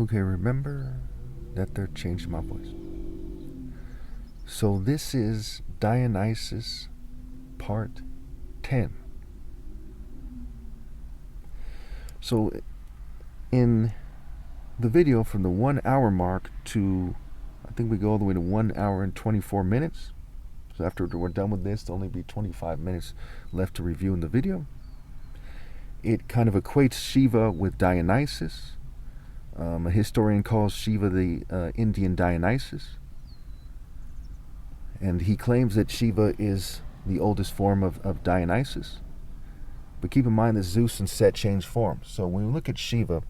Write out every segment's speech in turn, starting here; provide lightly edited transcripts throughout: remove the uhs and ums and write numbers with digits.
who can remember that they're changing my voice. So this is Dionysus part 10. So in the video from the 1 hour mark to, I think we go all the way to 1 hour and 24 minutes. So after we're done with this, there'll only be 25 minutes left to review in the video. It kind of equates Shiva with Dionysus. A historian calls Shiva the Indian Dionysus. And he claims that Shiva is the oldest form of Dionysus. But keep in mind that Zeus and Set change forms. So when we look at Shiva,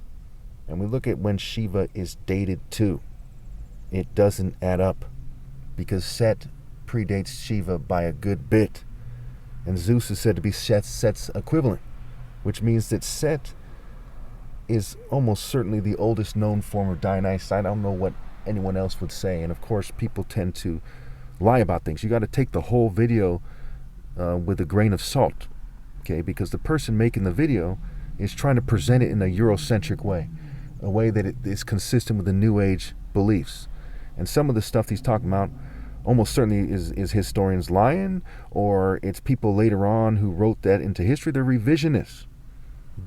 and we look at when Shiva is dated to, it doesn't add up. Because Set predates Shiva by a good bit. And Zeus is said to be Set's equivalent. Which means that Set is almost certainly the oldest known form of Dionysus. I don't know what anyone else would say. And of course, people tend to lie about things. You got to take the whole video with a grain of salt. Okay, because the person making the video is trying to present it in a Eurocentric way. A way that it is consistent with the New Age beliefs. And some of the stuff he's talking about almost certainly is historians lying, or it's people later on who wrote that into history. They're revisionists.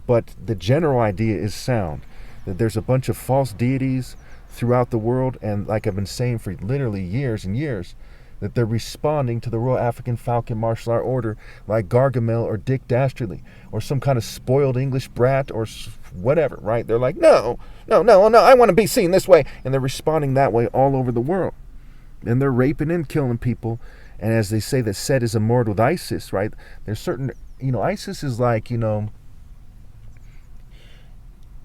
But the general idea is sound, that there's a bunch of false deities throughout the world, and like I've been saying for literally years and years, that they're responding to the Royal African Falcon Martial Art Order like Gargamel or Dick Dastardly, or some kind of spoiled English brat or whatever, right? They're like, no, I want to be seen this way. And they're responding that way all over the world. And they're raping and killing people. And as they say that Set is immortal with Isis, right? There's certain, Isis is like,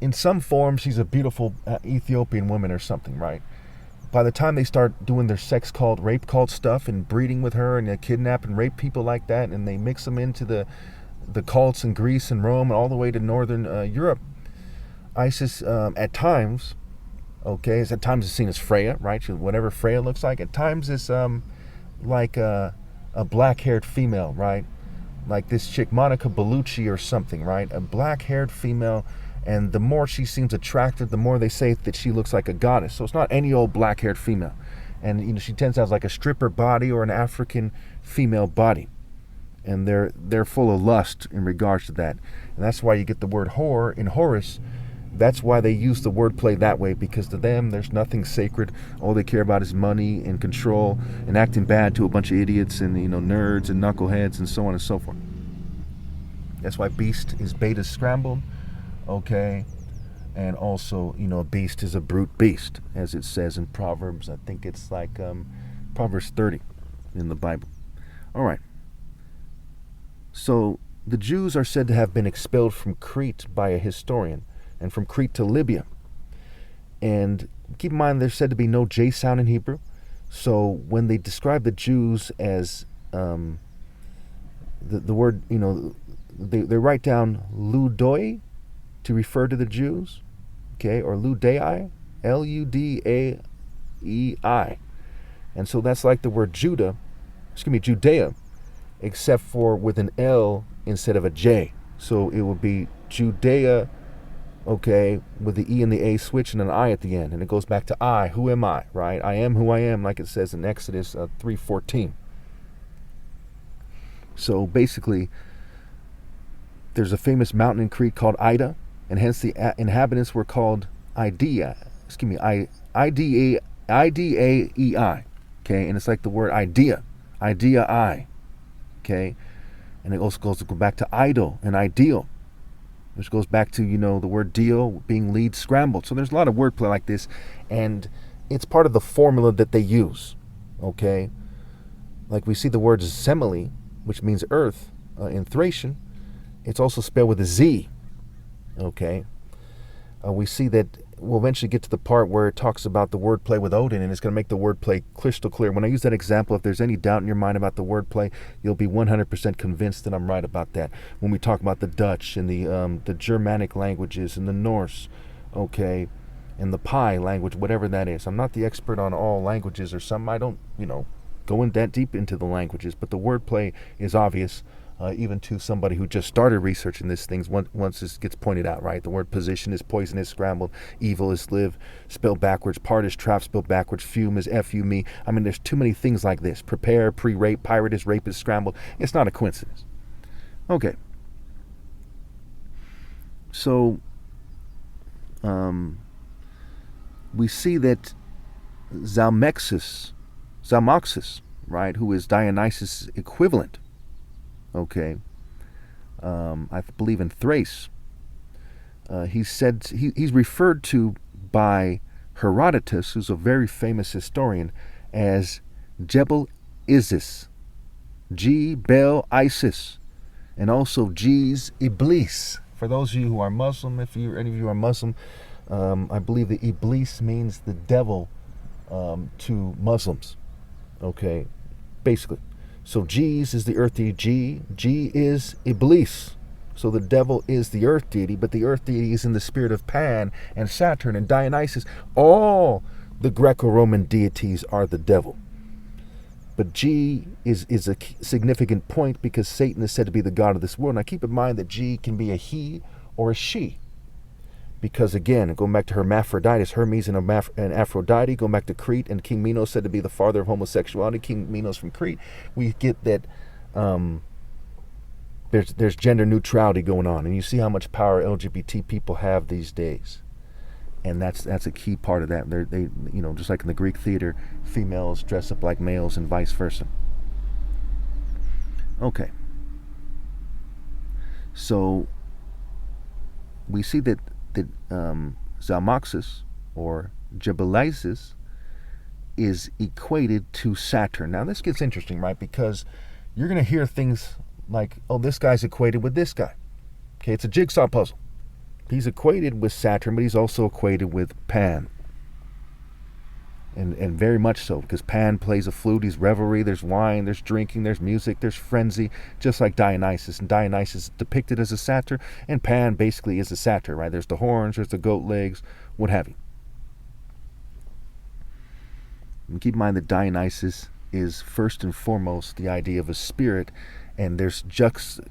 in some form, she's a beautiful Ethiopian woman or something, right? By the time they start doing their sex cult, rape cult stuff and breeding with her, and they kidnap and rape people like that, and they mix them into the cults in Greece and Rome and all the way to northern Europe, Isis at times, is seen as Freya, right? Whatever Freya looks like. At times it's like a black-haired female, right? Like this chick, Monica Bellucci or something, right? A black-haired female. And the more she seems attractive, the more they say that she looks like a goddess. So it's not any old black-haired female. And she tends to have like a stripper body or an African female body. And they're full of lust in regards to that. And that's why you get the word whore in Horus. That's why they use the wordplay that way, because to them there's nothing sacred. All they care about is money and control and acting bad to a bunch of idiots and nerds and knuckleheads and so on and so forth. That's why beast is beta scrambled. Okay, and also, a beast is a brute beast, as it says in Proverbs. I think it's like Proverbs 30 in the Bible. All right. So the Jews are said to have been expelled from Crete by a historian, and from Crete to Libya. And keep in mind, there's said to be no J sound in Hebrew. So when they describe the Jews as the word, they write down ludoi to refer to the Jews, okay, or Ludai, Ludai. And so that's like the word Judea, except for with an L instead of a J. So it would be Judea, okay, with the E and the A switch and an I at the end. And it goes back to I, who am I, right? I am who I am, like it says in Exodus 3:14. So basically, there's a famous mountain in Crete called Ida, and hence the inhabitants were called Idaei, okay, and it's like the word idea, okay, and it also goes back to idol and ideal, which goes back to, the word deal being lead scrambled. So there's a lot of wordplay like this, and it's part of the formula that they use, okay, like we see the word Semele, which means earth, in Thracian. It's also spelled with a Z. Okay. We see that we'll eventually get to the part where it talks about the wordplay with Odin, and it's going to make the wordplay crystal clear. When I use that example, if there's any doubt in your mind about the wordplay, you'll be 100% convinced that I'm right about that. When we talk about the Dutch and the Germanic languages and the Norse, okay, and the Pi language, whatever that is. I'm not the expert on all languages or something. I don't, go in that deep into the languages, but the wordplay is obvious. even to somebody who just started researching these things. Once this gets pointed out, right? The word position is poison is scrambled, evil is live, spelled backwards, part is trap, spelled backwards, fume is F-U-M-E. I mean, there's too many things like this. Prepare, pre-rape, pirate is rape is scrambled. It's not a coincidence. Okay. So, we see that Zalmoxis, right, who is Dionysus' equivalent, okay, I believe in Thrace, he's referred to by Herodotus, who's a very famous historian, as Jebel Isis, Bel Isis, and also G's Iblis. For those of you who are Muslim, if any of you are Muslim, I believe the Iblis means the devil to Muslims. Okay, basically. So G's is the earth deity. G is Iblis. So the devil is the earth deity, but the earth deity is in the spirit of Pan and Saturn and Dionysus. All the Greco-Roman deities are the devil. But G is a significant point because Satan is said to be the god of this world. Now keep in mind that G can be a he or a she. Because again, going back to Hermaphroditus, Hermes and Aphrodite, going back to Crete, and King Minos said to be the father of homosexuality, King Minos from Crete, we get that there's gender neutrality going on. And you see how much power LGBT people have these days. And that's a key part of that. They just like in the Greek theater, females dress up like males and vice versa. Okay. So we see that Zalmoxis or Jebelisis is equated to Saturn. Now this gets interesting, right? Because you're going to hear things like, oh, this guy's equated with this guy. Okay, it's a jigsaw puzzle. He's equated with Saturn, but he's also equated with Pan. And very much so, because Pan plays a flute, he's revelry, there's wine, there's drinking, there's music, there's frenzy, just like Dionysus. And Dionysus is depicted as a satyr, and Pan basically is a satyr, right? There's the horns, there's the goat legs, what have you. And keep in mind that Dionysus is first and foremost the idea of a spirit, and there's juxtaposed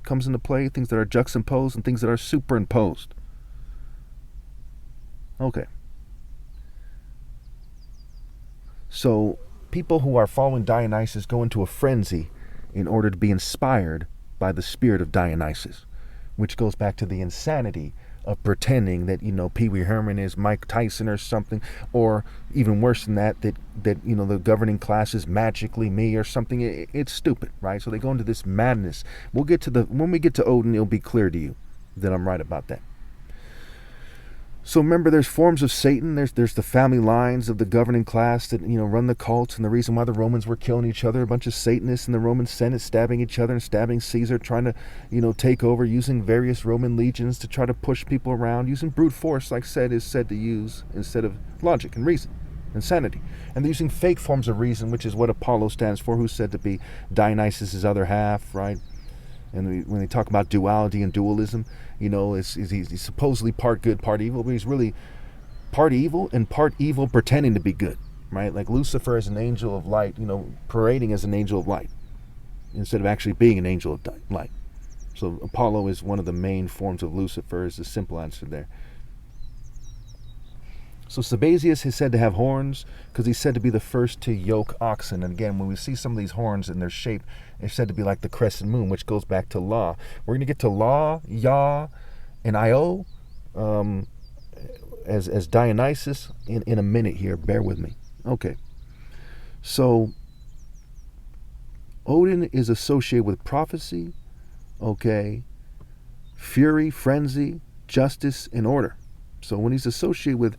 comes into play, things that are juxtaposed and things that are superimposed. Okay. So people who are following Dionysus go into a frenzy in order to be inspired by the spirit of Dionysus, which goes back to the insanity of pretending that, Pee Wee Herman is Mike Tyson or something, or even worse than that the governing class is magically me or something. It's stupid, right? So they go into this madness. When we get to Odin, it'll be clear to you that I'm right about that. So remember, there's forms of Satan. There's the family lines of the governing class that run the cults, and the reason why the Romans were killing each other, a bunch of Satanists in the Roman Senate stabbing each other and stabbing Caesar, trying to take over, using various Roman legions to try to push people around, using brute force, like is said to use instead of logic and reason and sanity. And they're using fake forms of reason, which is what Apollo stands for, who's said to be Dionysus' other half, right? And when they talk about duality and dualism, he's supposedly part good, part evil, but he's really part evil and part evil pretending to be good, right? Like Lucifer is an angel of light, parading as an angel of light instead of actually being an angel of light. So Apollo is one of the main forms of Lucifer, is the simple answer there. So Sabazius is said to have horns because he's said to be the first to yoke oxen. And again, when we see some of these horns in their shape, they're said to be like the crescent moon, which goes back to Law. We're going to get to Law, Yah, and Io as Dionysus in a minute here. Bear with me. Okay. So Odin is associated with prophecy, okay, fury, frenzy, justice, and order. So when he's associated with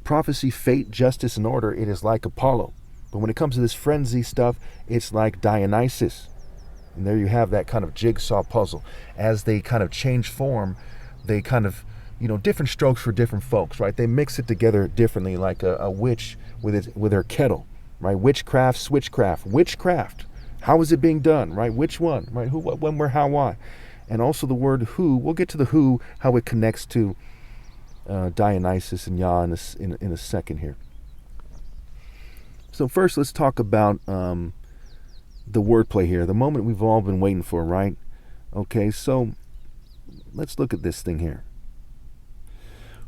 prophecy, fate, justice, and order, it is like Apollo. But when it comes to this frenzy stuff, it's like Dionysus. And there you have that kind of jigsaw puzzle. As they kind of change form, they kind of, different strokes for different folks, right? They mix it together differently, like a witch with her kettle, right? Witchcraft, switchcraft, witchcraft. How is it being done, right? Which one, right? Who, what, when, where, how, why? And also the word who, we'll get to the who, how it connects to Dionysus and Yah in a second here. So first, let's talk about the wordplay here, the moment we've all been waiting for, right? Okay, so let's look at this thing here.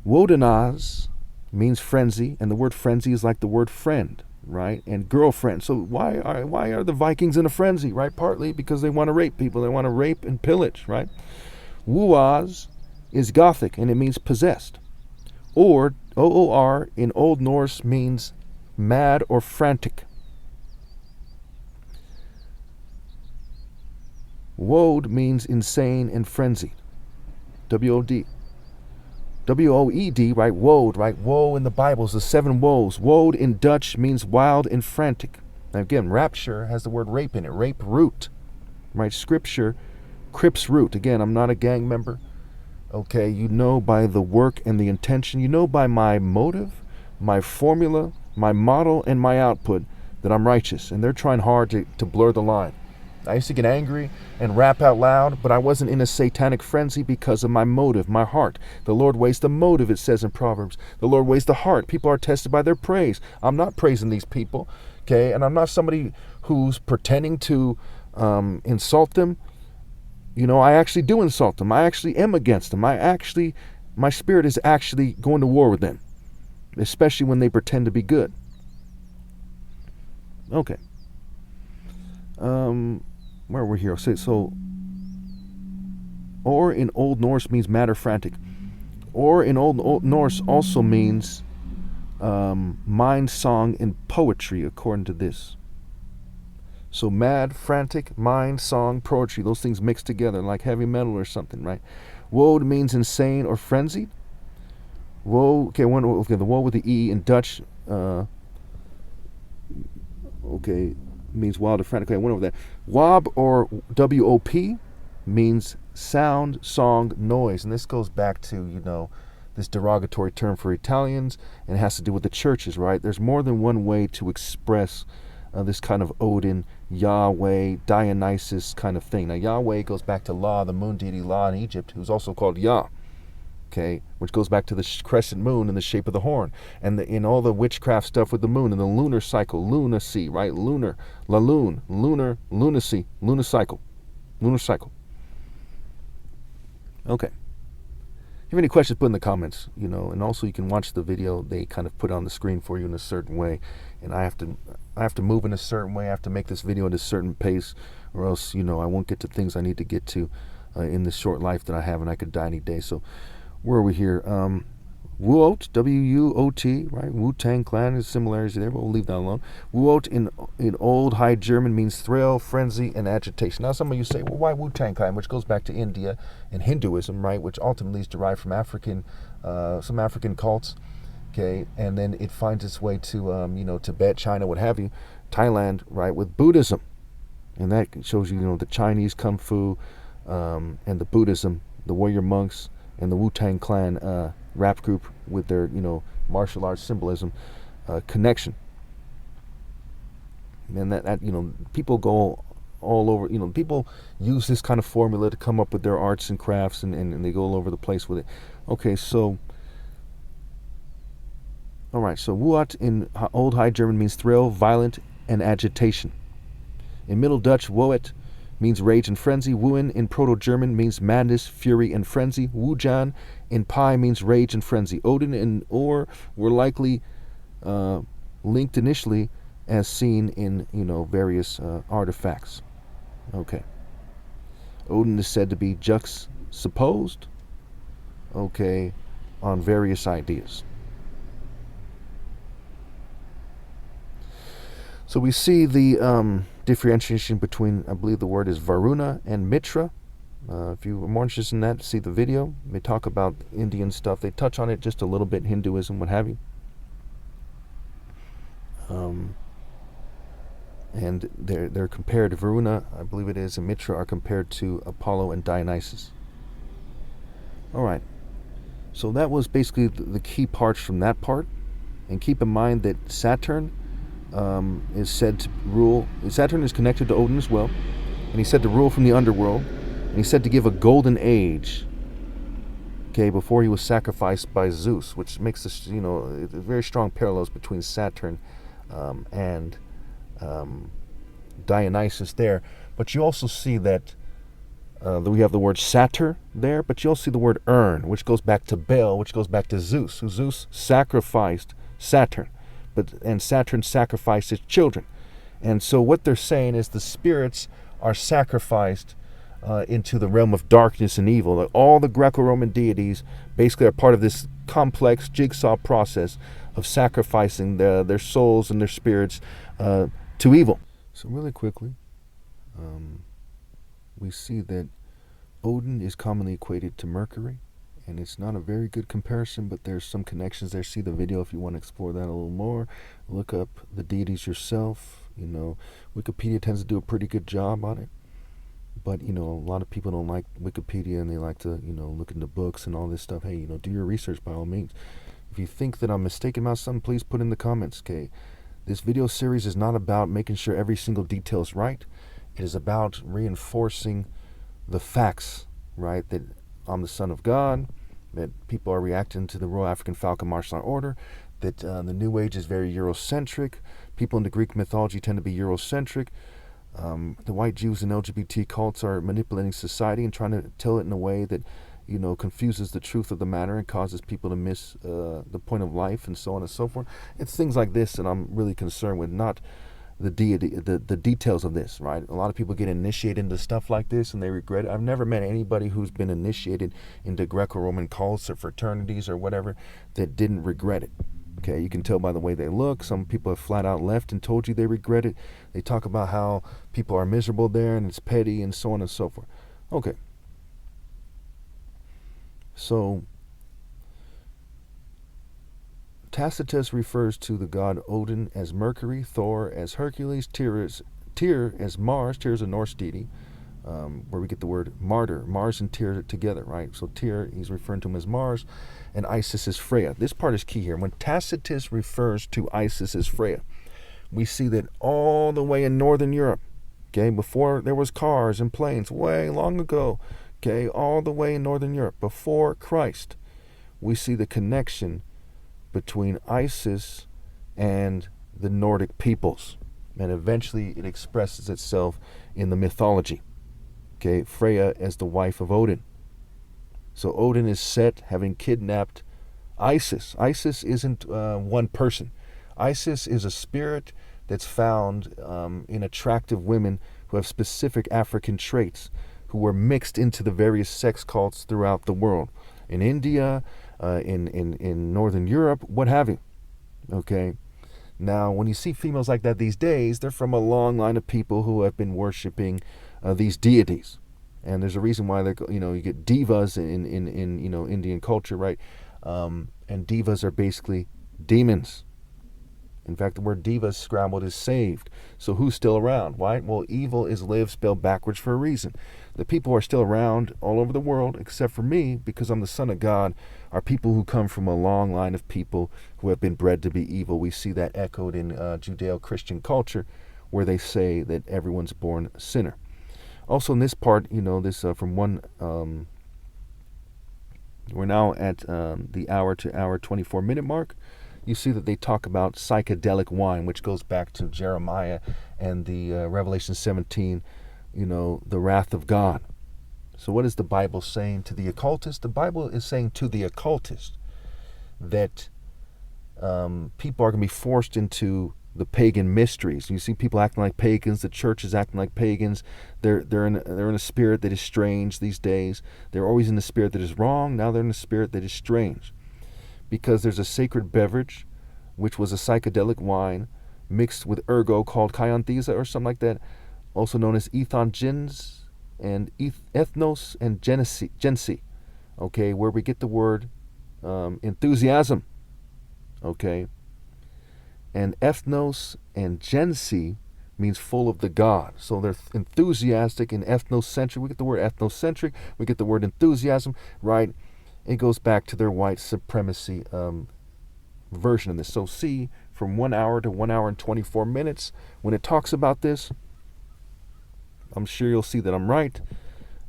Wodenaz means frenzy, and the word frenzy is like the word friend, right? And girlfriend. So why are the Vikings in a frenzy, right? Partly because they want to rape people. They want to rape and pillage, right? Wuaz is Gothic, and it means possessed. Or OOR in Old Norse means mad or frantic. Woed means insane and frenzied. W-O-D. W-O-E-D, right? Woed, right? Woe in the Bible is the 7 woes. Woed in Dutch means wild and frantic. Now again, rapture has the word rape in it. Rape root, right? Scripture, Crips root. Again, I'm not a gang member. Okay, you know by the work and the intention. You know by my motive, my formula, my model, and my output that I'm righteous. And they're trying hard to blur the line. I used to get angry and rap out loud, but I wasn't in a satanic frenzy because of my motive, my heart. The Lord weighs the motive, it says in Proverbs. The Lord weighs the heart. People are tested by their praise. I'm not praising these people, okay? And I'm not somebody who's pretending to insult them. You know, I actually do insult them. I actually am against them. My spirit is actually going to war with them, especially when they pretend to be good. Okay. Where we're here. So, or in Old Norse means mad or frantic. Or in Old Norse also means mind, song, and poetry, according to this. So mad, frantic, mind, song, poetry, those things mixed together like heavy metal or something, right? Woe means insane or frenzied. Woe, okay, the woe with the E in Dutch, okay, means wild or frantic. Okay, I went over that. Wob or W-O-P means sound, song, noise. And this goes back to, you know, this derogatory term for Italians, and it has to do with the churches, right? There's more than one way to express this kind of Odin, Yahweh, Dionysus kind of thing. Now, Yahweh goes back to Ra, the moon deity Ra in Egypt, who's also called Yah. Okay, which goes back to the crescent moon in the shape of the horn, and in all the witchcraft stuff with the moon and the lunar cycle, lunacy, right? Lunar, la lune, lunar, lunacy, lunar cycle. Okay. If you have any questions, put in the comments, you know, and also you can watch the video. They kind of put on the screen for you in a certain way, and I have to move in a certain way. I have to make this video at a certain pace, or else, you know, I won't get to things I need to get to in this short life that I have, and I could die any day. So, where are we here? Wuot, W-U-O-T, right? Wu-Tang Clan, there's similarities there, but we'll leave that alone. Wuot in Old High German means thrill, frenzy, and agitation. Now some of you say, well, why Wu-Tang Clan, which goes back to India and Hinduism, right, which ultimately is derived from some African cults, okay, and then it finds its way to, you know, Tibet, China, what have you, Thailand, right, with Buddhism. And that shows you, you know, the Chinese Kung Fu and the Buddhism, the warrior monks, and the Wu-Tang Clan rap group with their, you know, martial arts symbolism connection. And that, you know, people go all over, you know, people use this kind of formula to come up with their arts and crafts, and they go all over the place with it. Okay, so, all right, so Wuat in Old High German means thrill, violent, and agitation. In Middle Dutch, Woet means rage and frenzy. Wuen in Proto-German means madness, fury, and frenzy. Wujan in Pi means rage and frenzy. Odin and Or were likely linked initially as seen in, you know, various artifacts. Okay. Odin is said to be juxtaposed, okay, on various ideas. So we see the differentiation between, I believe the word is Varuna and Mitra. If you are more interested in that, see the video. They talk about Indian stuff. They touch on it just a little bit, Hinduism, what have you. And they're compared. Varuna, I believe it is, and Mitra are compared to Apollo and Dionysus. All right. So that was basically the key parts from that part. And keep in mind that Saturn is said to rule. Saturn is connected to Odin as well, and he's said to rule from the underworld, and he's said to give a golden age, okay, before he was sacrificed by Zeus, which makes this, you know, very strong parallels between Saturn and Dionysus there, but you also see that we have the word satyr there, but you also see the word urn, which goes back to Baal, which goes back to Zeus, who Zeus sacrificed Saturn, and Saturn sacrificed his children. And so what they're saying is the spirits are sacrificed into the realm of darkness and evil. Like all the Greco-Roman deities basically are part of this complex jigsaw process of sacrificing their souls and their spirits to evil. So really quickly, we see that Odin is commonly equated to Mercury, and it's not a very good comparison, but there's some connections there. See the video if you want to explore that a little more. Look up the deities yourself. Wikipedia tends to do a pretty good job on it, but a lot of people don't like Wikipedia, and they like to look into books and all this stuff. Hey, do your research by all means. If you think that I'm mistaken about something, please put in the comments. Okay, this video series is not about making sure every single detail is right. It is about reinforcing the facts, right? That I'm the Son of God, that people are reacting to the Royal African Falcon Martial Order, that the New Age is very Eurocentric. People in the Greek mythology tend to be Eurocentric. The white Jews and LGBT cults are manipulating society and trying to tell it in a way that, confuses the truth of the matter and causes people to miss the point of life and so on and so forth. It's things like this that I'm really concerned with, not the details of this, right? A lot of people get initiated into stuff like this and they regret it. I've never met anybody who's been initiated into Greco-Roman cults or fraternities or whatever that didn't regret it. Okay, you can tell by the way they look. Some people have flat out left and told you they regret it. They talk about how people are miserable there and it's petty and so on and so forth. Okay. So, Tacitus refers to the god Odin as Mercury, Thor as Hercules, Tyr as Mars. Tyr is a Norse deity, where we get the word martyr. Mars and Tyr together, right? So Tyr, he's referring to him as Mars, and Isis is Freya. This part is key here. When Tacitus refers to Isis as Freya, we see that all the way in Northern Europe, okay, before there was cars and planes, way long ago, okay, all the way in Northern Europe, before Christ, we see the connection between Isis and the Nordic peoples, and eventually it expresses itself in the mythology. Okay, Freya as the wife of Odin. So Odin is set having kidnapped Isis. Isis isn't one person. Isis is a spirit that's found in attractive women who have specific African traits, who were mixed into the various sex cults throughout the world. In India, in Northern Europe, what have you. Okay. Now, when you see females like that these days, they're from a long line of people who have been worshiping these deities, and there's a reason why they're you get divas in Indian culture, right? And divas are basically demons. In fact, the word diva scrambled is saved. So who's still around? Right? Well, evil is live spelled backwards for a reason. The people who are still around all over the world, except for me, because I'm the Son of God, are people who come from a long line of people who have been bred to be evil. We see that echoed in Judeo-Christian culture, where they say that everyone's born a sinner. Also, in this part, this from one, we're now at the hour to hour 24-minute mark. You see that they talk about psychedelic wine, which goes back to Jeremiah and the Revelation 17, the wrath of God. So what is the Bible saying to the occultist? The Bible is saying to the occultist that people are going to be forced into the pagan mysteries. You see people acting like pagans. The church is acting like pagans. They're in a spirit that is strange these days. They're always in the spirit that is wrong. Now they're in a spirit that is strange. Because there's a sacred beverage, which was a psychedelic wine, mixed with ergo called Chianthesa or something like that, also known as ethnogens and ethnos and genesi, okay, where we get the word enthusiasm, okay, and ethnos and genesi means full of the God. So they're enthusiastic and ethnocentric. We get the word ethnocentric, we get the word enthusiasm, right? It goes back to their white supremacy version of this. So see, from 1 hour to 1 hour and 24 minutes, when it talks about this, I'm sure you'll see that I'm right.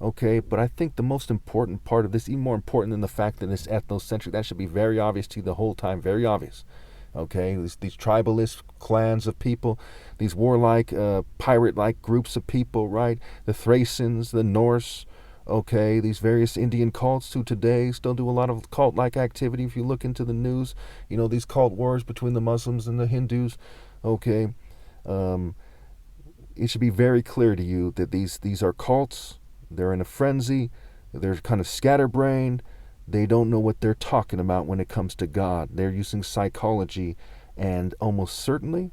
Okay, but I think the most important part of this, even more important than the fact that it's ethnocentric, that should be very obvious to you the whole time, very obvious. Okay, these tribalist clans of people, these warlike, pirate-like groups of people, right? The Thracians, the Norse, okay, these various Indian cults who today still do a lot of cult-like activity. If you look into the news, these cult wars between the Muslims and the Hindus, okay, it should be very clear to you that these are cults. They're in a frenzy. They're kind of scatterbrained. They don't know what they're talking about when it comes to God. They're using psychology, and almost certainly,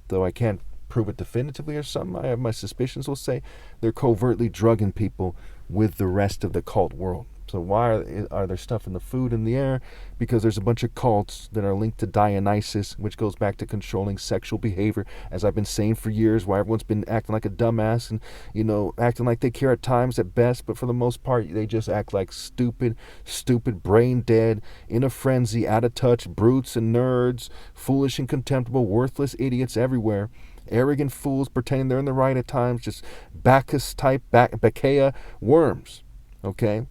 though I can't prove it definitively or something, I have my suspicions, will say, they're covertly drugging people with the rest of the cult world. So why are there stuff in the food and the air? Because there's a bunch of cults that are linked to Dionysus, which goes back to controlling sexual behavior, as I've been saying for years, why everyone's been acting like a dumbass and, acting like they care at times at best, but for the most part, they just act like stupid, brain dead, in a frenzy, out of touch, brutes and nerds, foolish and contemptible, worthless idiots everywhere. Arrogant fools pretending they're in the right at times, just Bacchus-type, Bacchaea worms, okay?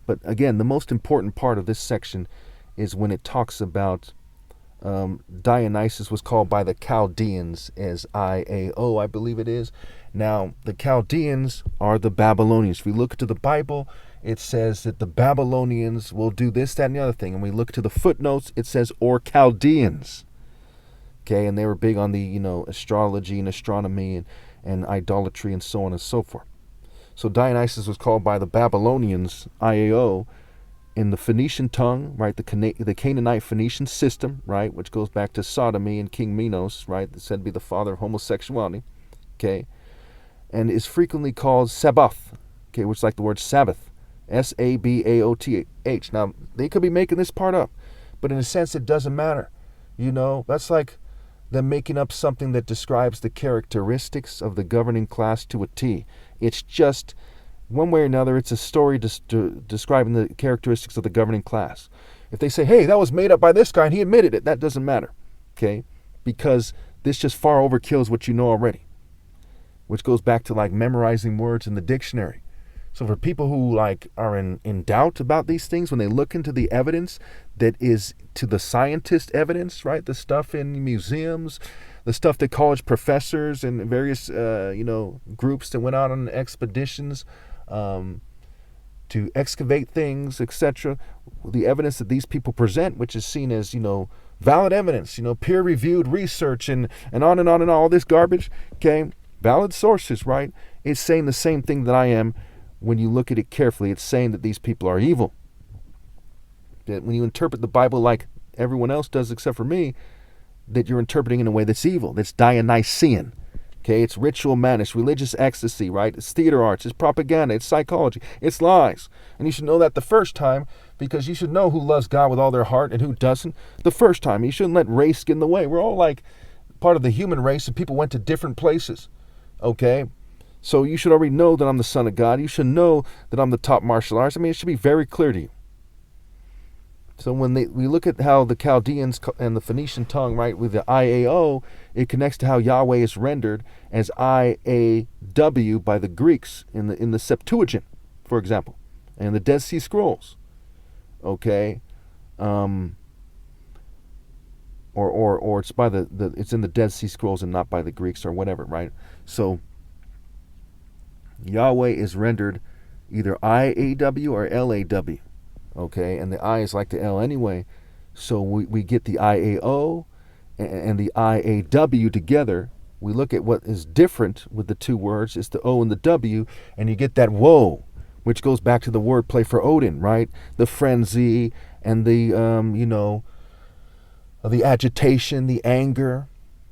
But again, the most important part of this section is when it talks about Dionysus was called by the Chaldeans as IAO, I believe it is. Now, the Chaldeans are the Babylonians. If we look to the Bible, it says that the Babylonians will do this, that, and the other thing. And we look to the footnotes, it says, or Chaldeans. Okay, and they were big on the, astrology and astronomy and idolatry and so on and so forth. So Dionysus was called by the Babylonians, IAO, in the Phoenician tongue, right, the Canaanite Phoenician system, right, which goes back to sodomy and King Minos, right, that's said to be the father of homosexuality, okay, and is frequently called Sabbath, okay, which is like the word Sabbath, Sabaoth. Now, they could be making this part up, but in a sense, it doesn't matter. That's like them making up something that describes the characteristics of the governing class to a T. It's just, one way or another, it's a story describing the characteristics of the governing class. If they say, hey, that was made up by this guy and he admitted it, that doesn't matter, okay? Because this just far overkills what you know already, which goes back to like memorizing words in the dictionary. So for people who are in doubt about these things, when they look into the evidence that is to the scientist evidence, right? The stuff in museums, the stuff that college professors and various, groups that went out on expeditions to excavate things, etc. The evidence that these people present, which is seen as, valid evidence, peer-reviewed research and on and on and all this garbage, okay? Valid sources, right? It's saying the same thing that I am. When you look at it carefully, it's saying that these people are evil. That when you interpret the Bible like everyone else does except for me, that you're interpreting in a way that's evil, that's Dionysian. Okay, it's ritual madness, religious ecstasy, right? It's theater arts, it's propaganda, it's psychology, it's lies. And you should know that the first time, because you should know who loves God with all their heart and who doesn't the first time. You shouldn't let race get in the way. We're all like part of the human race, and people went to different places, okay? So you should already know that I'm the Son of God. You should know that I'm the top martial artist. I mean, it should be very clear to you. So when we look at how the Chaldeans and the Phoenician tongue, right, with the IAO, it connects to how Yahweh is rendered as IAW by the Greeks in the Septuagint, for example, and the Dead Sea Scrolls. Okay, or it's by it's in the Dead Sea Scrolls and not by the Greeks or whatever, right? So Yahweh is rendered either IAW or LAW, okay? And the I is like the L anyway. So we get the IAO and the IAW together. We look at what is different with the two words. It's the O and the W, and you get that woe, which goes back to the wordplay for Odin, right? The frenzy and the, the agitation, the anger,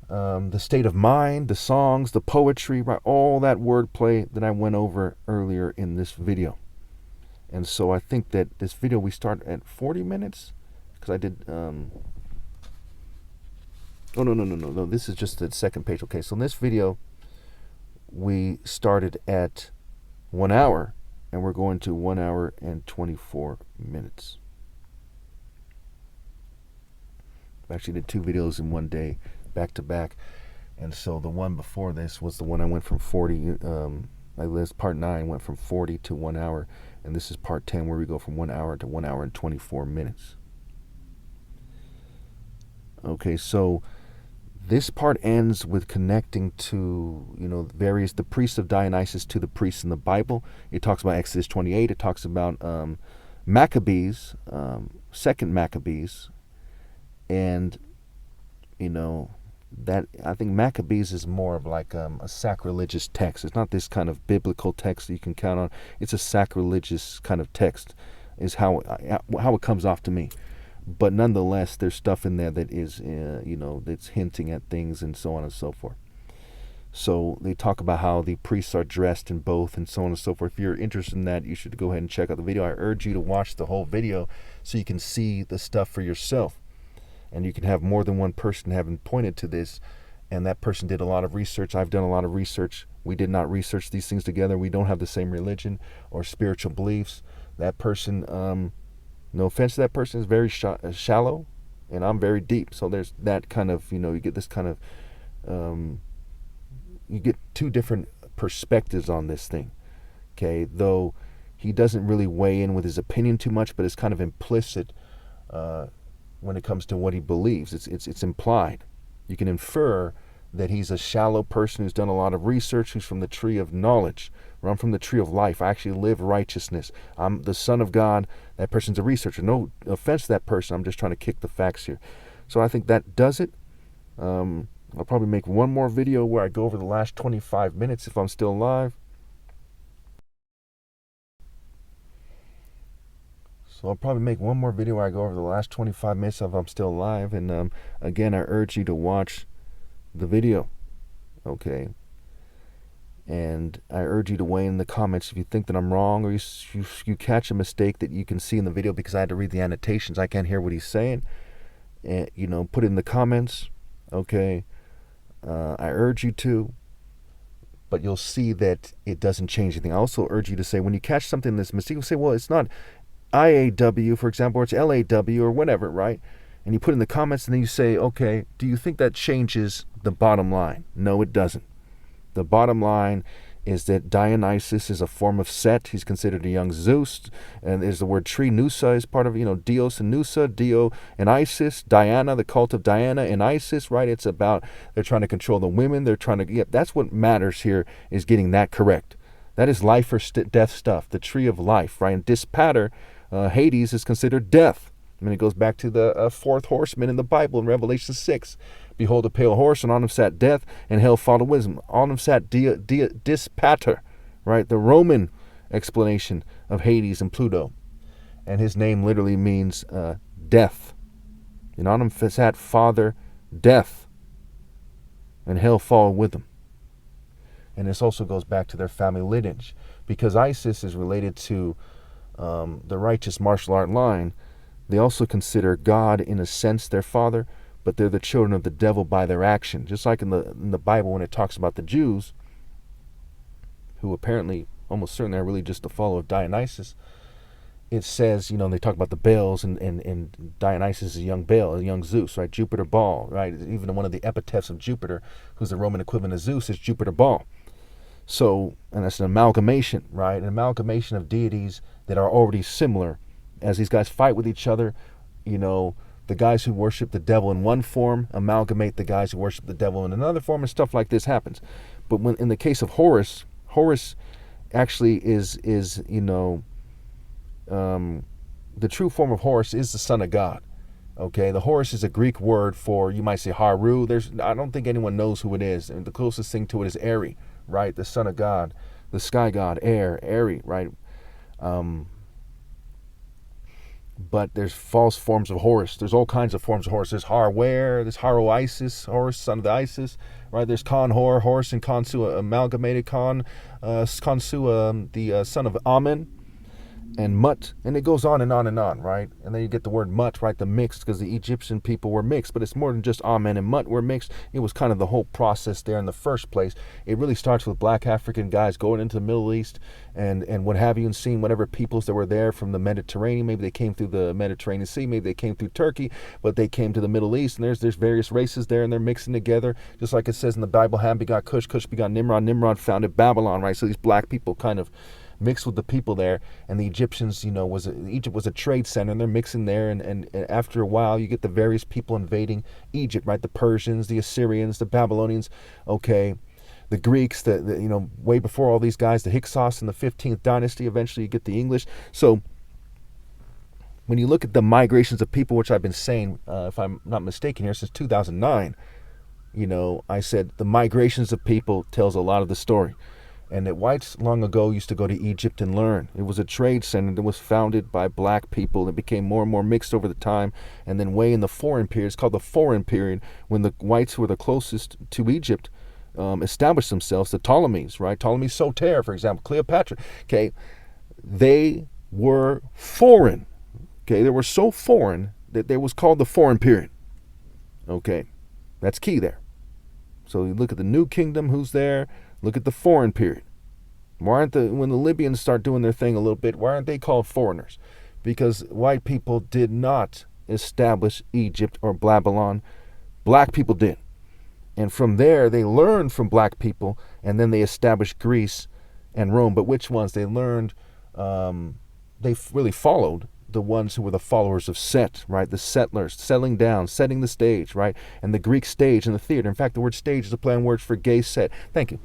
the state of mind, the songs, the poetry, right? All that wordplay that I went over earlier in this video. And so I think that this video, we start at 40 minutes because I did, oh, no, this is just the second page. Okay, so in this video, we started at 1 hour and we're going to 1 hour and 24 minutes. I actually did 2 videos in one day, back to back, and so the one before this was the one I went from 40, part 9 went from 40 to 1 hour, and this is part 10 where we go from 1 hour to 1 hour and 24 minutes. Okay, so this part ends with connecting to, the priests of Dionysus to the priests in the Bible. It talks about Exodus 28. It talks about Maccabees, second Maccabees, and that I think Maccabees is more of like a sacrilegious text. It's not this kind of biblical text that you can count on. It's a sacrilegious kind of text, is how it comes off to me. But nonetheless, there's stuff in there that is, that's hinting at things and so on and so forth. So they talk about how the priests are dressed in both and so on and so forth. If you're interested in that, you should go ahead and check out the video. I urge you to watch the whole video so you can see the stuff for yourself. And you can have more than one person having pointed to this, and that person did a lot of research. I've done a lot of research. We did not research these things together. We don't have the same religion or spiritual beliefs. That person, no offense to that person, is very shallow, and I'm very deep. So there's that kind of, you get this kind of, you get two different perspectives on this thing. Okay, though he doesn't really weigh in with his opinion too much, but it's kind of implicit when it comes to what he believes. It's implied. You can infer that he's a shallow person who's done a lot of research, who's from the tree of knowledge, or I'm from the tree of life. I actually live righteousness. I'm the Son of God. That person's a researcher. No offense to that person. I'm just trying to kick the facts here. So I think that does it. I'll probably make one more video where I go over the last 25 minutes if I'm still alive. So I'll probably make one more video where I go over the last 25 minutes if I'm still alive. And again, I urge you to watch the video. Okay. And I urge you to weigh in the comments if you think that I'm wrong, or you catch a mistake that you can see in the video, because I had to read the annotations. I can't hear what he's saying. And, put it in the comments. Okay. I urge you to. But you'll see that it doesn't change anything. I also urge you to say, when you catch something that's mistake, you say, well, it's not IAW, for example, or it's LAW or whatever, right? And you put in the comments, and then you say, okay, do you think that changes the bottom line? No, it doesn't. The bottom line is that Dionysus is a form of Set. He's considered a young Zeus. And there's the word tree. Nusa is part of, Dios and Nusa, Dio and Isis, Diana, the cult of Diana and Isis, right? It's about, they're trying to control the women. They're trying to, that's what matters here, is getting that correct. That is life or death stuff, the tree of life, right? And Dispater, Hades, is considered death. I mean, it goes back to the fourth horseman in the Bible in Revelation 6. Behold, a pale horse, and on him sat death, and hell followed wisdom. On him sat Dispater, right? The Roman explanation of Hades and Pluto. And his name literally means death. And on him sat Father Death, and hell followed with him. And this also goes back to their family lineage, because Isis is related to the righteous martial art line. They also consider God, in a sense, their father, but they're the children of the devil by their action. Just like in the Bible, when it talks about the Jews, who apparently, almost certainly, are really just the follower of Dionysus, it says, they talk about the Baals, and Dionysus is a young Baal, a young Zeus, right? Jupiter Baal, right? Even one of the epitaphs of Jupiter, who's the Roman equivalent of Zeus, is Jupiter Baal. So, and that's an amalgamation, right? An amalgamation of deities that are already similar. As these guys fight with each other, the guys who worship the devil in one form amalgamate the guys who worship the devil in another form, and stuff like this happens. But when in the case of Horus actually is the true form of Horus is the son of God. Okay, the Horus is a Greek word for, you might say, Haru. I don't think anyone knows who it is, and the closest thing to it is Eri, right? The son of God, the sky god, Eri, right? But there's false forms of Horus. There's all kinds of forms of Horus. There's Harware, there's Haro-Isis, Horus, son of the Isis, right? There's Con-Hor, Horus and Khonsu, amalgamated Khonsu, the son of Amen, and Mut, and it goes on and on and on, right? And then you get the word Mut, right? The mixed, because the Egyptian people were mixed, but it's more than just Amen and Mut were mixed. It was kind of the whole process there in the first place. It really starts with black African guys going into the Middle East and what have you, and seeing whatever peoples that were there from the Mediterranean. Maybe they came through the Mediterranean Sea, maybe they came through Turkey, but they came to the Middle East, and there's various races there, and they're mixing together, just like it says in the Bible, Ham begot Cush, Cush begot Nimrod, Nimrod founded Babylon, right? So these black people kind of mixed with the people there. And the Egyptians, Egypt was a trade center, and they're mixing there. And after a while, you get the various people invading Egypt, right? The Persians, the Assyrians, the Babylonians, okay, the Greeks, way before all these guys, the Hyksos in the 15th dynasty. Eventually, you get the English. So when you look at the migrations of people, which I've been saying, if I'm not mistaken here, since 2009, I said the migrations of people tells a lot of the story. And that whites long ago used to go to Egypt and learn. It was a trade center that was founded by black people. It became more and more mixed over the time. And then way in the foreign period, it's called the foreign period, when the whites who were the closest to Egypt established themselves, the Ptolemies, right? Ptolemy Soter, for example, Cleopatra. Okay, they were foreign. Okay, they were so foreign that they was called the foreign period. Okay, that's key there. So you look at the New Kingdom, who's there? Look at the foreign period. Why aren't when the Libyans start doing their thing a little bit, why aren't they called foreigners? Because white people did not establish Egypt or Babylon. Black people did. And from there, they learned from black people, and then they established Greece and Rome. But which ones? They learned, they really followed the ones who were the followers of Set, right? The settlers, settling down, setting the stage, right? And the Greek stage and the theater. In fact, the word stage is a play on words for gay set. Thank you.